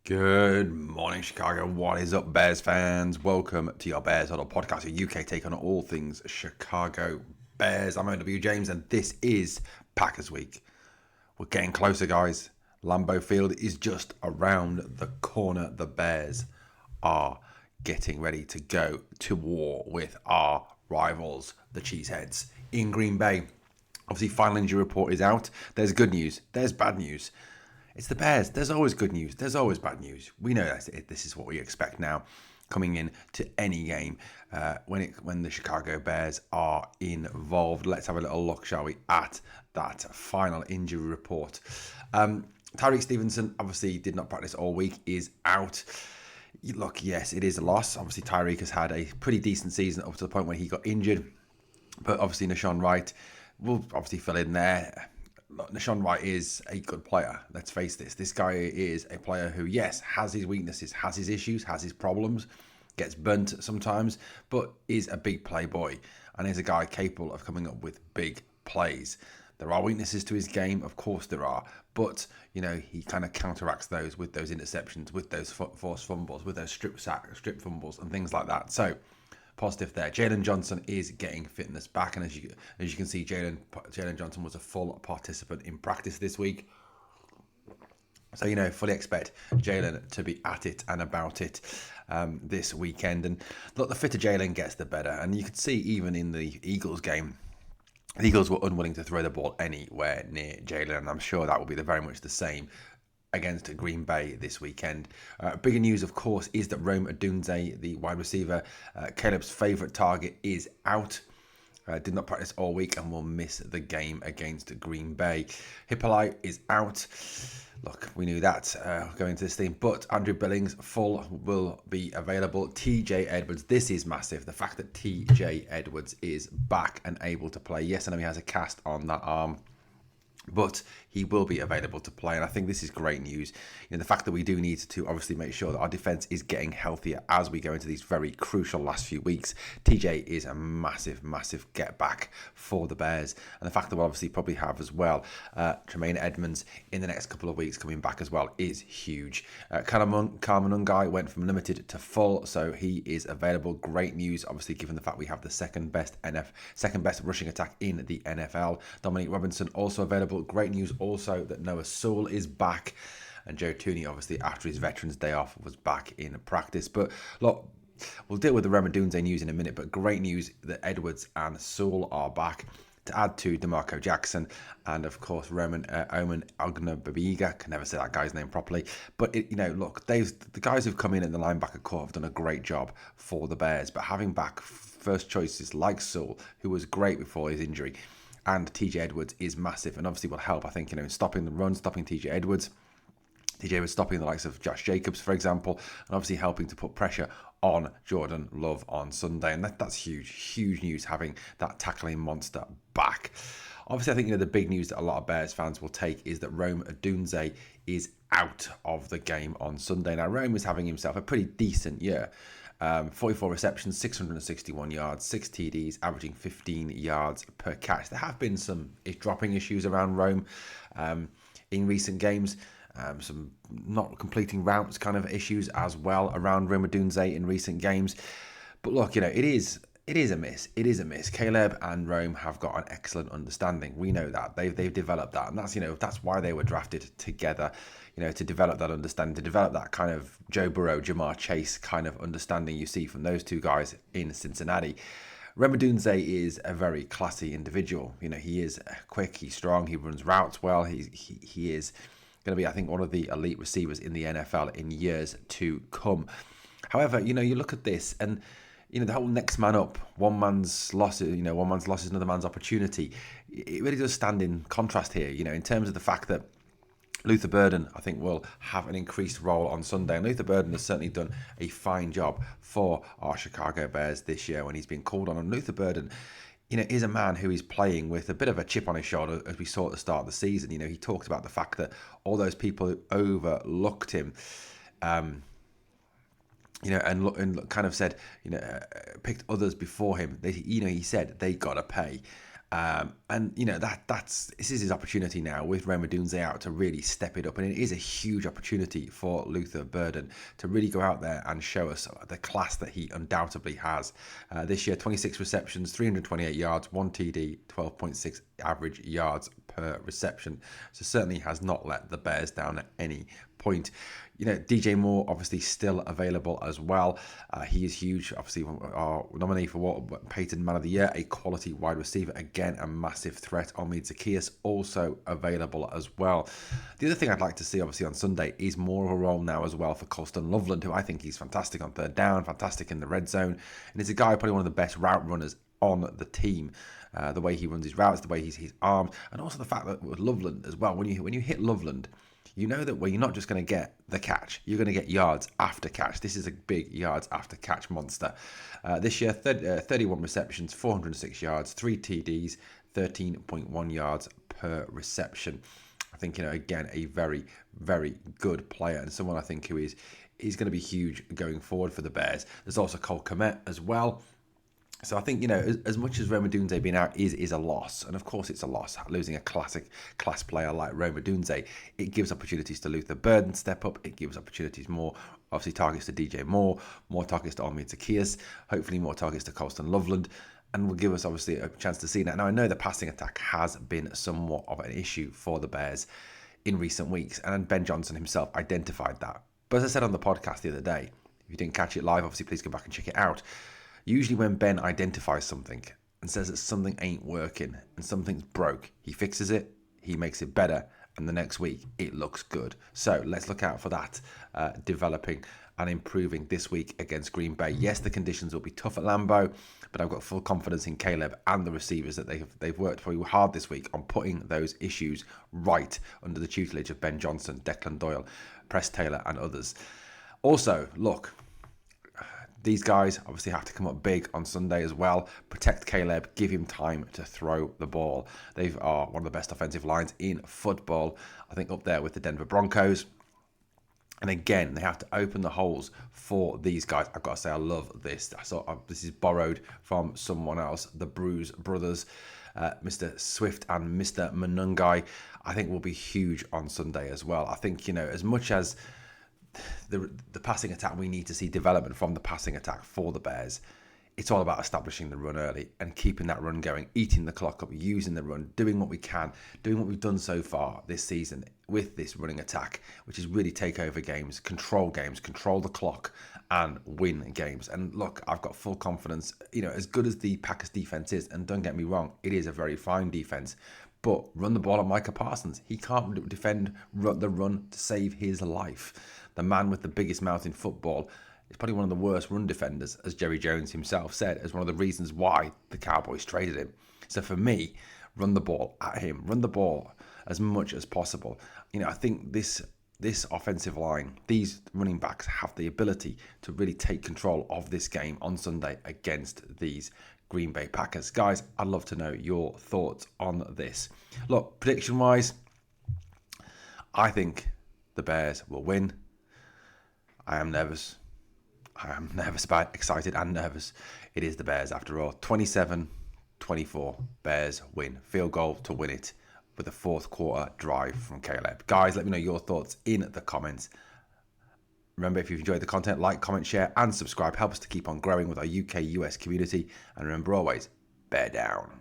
Good morning, Chicago. What is up, Bears fans? Welcome to your Bears Huddle podcast, a UK take on all things Chicago Bears. I'm OW James, and this is Packers Week. We're getting closer, guys. Lambeau Field is just around the corner. The Bears are getting ready to go to war with our rivals, the Cheeseheads, in Green Bay. Obviously, final injury report is out. There's good news. There's bad news. It's the Bears. There's always good news. There's always bad news. We know that this is what we expect now, coming in to any game when the Chicago Bears are involved. Let's have a little look, shall we, at that final injury report. Tyreek Stevenson obviously did not practice all week. Is out. Look, yes, it is a loss. Obviously, Tyreek has had a pretty decent season up to the point where he got injured, but obviously Nashawn Wright will obviously fill in there. Look, Nashawn Wright is a good player. Let's face this. This guy is a player who, yes, has his weaknesses, has his issues, has his problems, gets burnt sometimes, but is a big playboy and is a guy capable of coming up with big plays. There are weaknesses to his game, of course there are, but he kind of counteracts those with those interceptions, with those forced fumbles, with those strip fumbles, and things like that. So positive there. Jalen Johnson is getting fitness back, and as you can see, Jalen Johnson was a full participant in practice this week. So fully expect Jalen to be at it and about it this weekend. And look, the fitter Jalen gets, the better. And you could see even in the Eagles game, the Eagles were unwilling to throw the ball anywhere near Jalen, and I'm sure that will be very much the same against Green Bay this weekend. Bigger news, of course, is that Rome Odunze, the wide receiver, Caleb's favourite target, is out. Did not practice all week and will miss the game against Green Bay. Hippolyte is out. Look, we knew that going into this thing, but Andrew Billings full will be available. TJ Edwards, this is massive. The fact that TJ Edwards is back and able to play. Yes, I know he has a cast on that arm, but he will be available to play, and I think this is great news. The fact that we do need to obviously make sure that our defense is getting healthier as we go into these very crucial last few weeks. TJ is a massive get back for the Bears, and the fact that we'll obviously probably have as well Tremaine Edmonds in the next couple of weeks coming back as well is huge. Carmen Ungai went from limited to full, so he is available. Great news, obviously, given the fact we have the second best rushing attack in the NFL. Dominique Robinson also available. Great news also that Noah Sewell is back, and Joe Tooney, obviously after his Veterans Day off, was back in practice. But look, we'll deal with the Rome Odunze news in a minute, but great news that Edwards and Sewell are back, to add to DeMarco Jackson and of course Omen Ognababiga. Can never say that guy's name properly, but look, the guys who've come in the linebacker core have done a great job for the Bears, but having back first choices like Sewell, who was great before his injury, and TJ Edwards is massive, and obviously will help, I think, in stopping the run, stopping TJ Edwards. TJ Edwards stopping the likes of Josh Jacobs, for example, and obviously helping to put pressure on Jordan Love on Sunday. And that's huge news, having that tackling monster back. Obviously, I think the big news that a lot of Bears fans will take is that Rome Odunze is out of the game on Sunday. Now, Rome is having himself a pretty decent year. 44 receptions, 661 yards, 6 TDs, averaging 15 yards per catch. There have been some dropping issues around Rome in recent games. Some not completing routes kind of issues as well around Rome Odunze in recent games. But look, it is a miss. It is a miss. Caleb and Rome have got an excellent understanding. We know that. They've developed that. And that's why they were drafted together, to develop that understanding, to develop that kind of Joe Burrow, Jamar Chase kind of understanding you see from those two guys in Cincinnati. Rome Odunze is a very classy individual. He is quick, he's strong, he runs routes well. He is going to be, I think, one of the elite receivers in the NFL in years to come. However, you look at this and the whole next man up, one man's loss is another man's opportunity. It really does stand in contrast here, in terms of the fact that Luther Burden, I think, will have an increased role on Sunday. And Luther Burden has certainly done a fine job for our Chicago Bears this year when he's been called on. And Luther Burden, is a man who is playing with a bit of a chip on his shoulder, as we saw at the start of the season. He talked about the fact that all those people who overlooked him, and kind of said, picked others before him. He said they got to pay. And you know this is his opportunity now with Roma Dunze out to really step it up, and it is a huge opportunity for Luther Burden to really go out there and show us the class that he undoubtedly has. This year, 26 receptions, 328 yards, 1 TD, 12.6 average yards per reception. So certainly has not let the Bears down at any point. You know, DJ Moore obviously still available as well. He is huge. Obviously, our nominee for what Peyton Man of the Year, a quality wide receiver. Again, a massive threat. Omid Zacchaeus also available as well. The other thing I'd like to see, obviously, on Sunday is more of a role now as well for Colston Loveland, who I think he's fantastic on third down, fantastic in the red zone, and he's a guy probably one of the best route runners on the team. The way he runs his routes, the way he's armed, and also the fact that with Loveland as well, when you hit Loveland, you know that you're not just going to get the catch, you're going to get yards after catch. This is a big yards after catch monster. This year, 31 receptions, 406 yards, 3 TDs, 13.1 yards per reception. I think, you know, again, a very, very good player, and someone I think who is going to be huge going forward for the Bears. There's also Cole Kmet as well. So I think, you know, as much as Roma Dunze being out is a loss, and of course it's a loss, losing a class player like Roma Dunze, it gives opportunities to Luther Burden step up, it gives opportunities more, obviously targets to DJ Moore, more targets to Omid Zacchaeus, hopefully more targets to Colston Loveland, and will give us obviously a chance to see that. Now I know the passing attack has been somewhat of an issue for the Bears in recent weeks, and Ben Johnson himself identified that. But as I said on the podcast the other day, if you didn't catch it live, obviously please go back and check it out. Usually when Ben identifies something and says that something ain't working and something's broke, he fixes it, he makes it better, and the next week it looks good. So let's look out for that developing and improving this week against Green Bay. Yes, the conditions will be tough at Lambeau, but I've got full confidence in Caleb and the receivers that they've worked very hard this week on putting those issues right under the tutelage of Ben Johnson, Declan Doyle, Press Taylor, and others. Also, look, these guys obviously have to come up big on Sunday as well. Protect Caleb, give him time to throw the ball. They are one of the best offensive lines in football, I think up there with the Denver Broncos. And again, they have to open the holes for these guys. I've got to say, I love this. This is borrowed from someone else, the Bruise brothers, Mr. Swift and Mr. Manungai. I think will be huge on Sunday as well. I think, you know, as much as the passing attack, we need to see development from the passing attack for the Bears. It's all about establishing the run early and keeping that run going, eating the clock up, using the run, doing what we can, doing what we've done so far this season with this running attack, which is really take over games, control the clock, and win games. And look, I've got full confidence, you know, as good as the Packers defense is, and don't get me wrong, it is a very fine defense, but run the ball at Micah Parsons. He can't defend the run to save his life. The man with the biggest mouth in football is probably one of the worst run defenders, as Jerry Jones himself said, as one of the reasons why the Cowboys traded him. So for me, run the ball at him, run the ball as much as possible. You know, I think this offensive line, these running backs have the ability to really take control of this game on Sunday against these Green Bay Packers. Guys, I'd love to know your thoughts on this. Look, prediction-wise, I think the Bears will win. I am nervous. Excited and nervous. It is the Bears after all. 27-24, Bears win. Field goal to win it with a fourth quarter drive from Caleb. Guys, let me know your thoughts in the comments. Remember, if you've enjoyed the content, like, comment, share, and subscribe. Help us to keep on growing with our UK-US community. And remember always, bear down.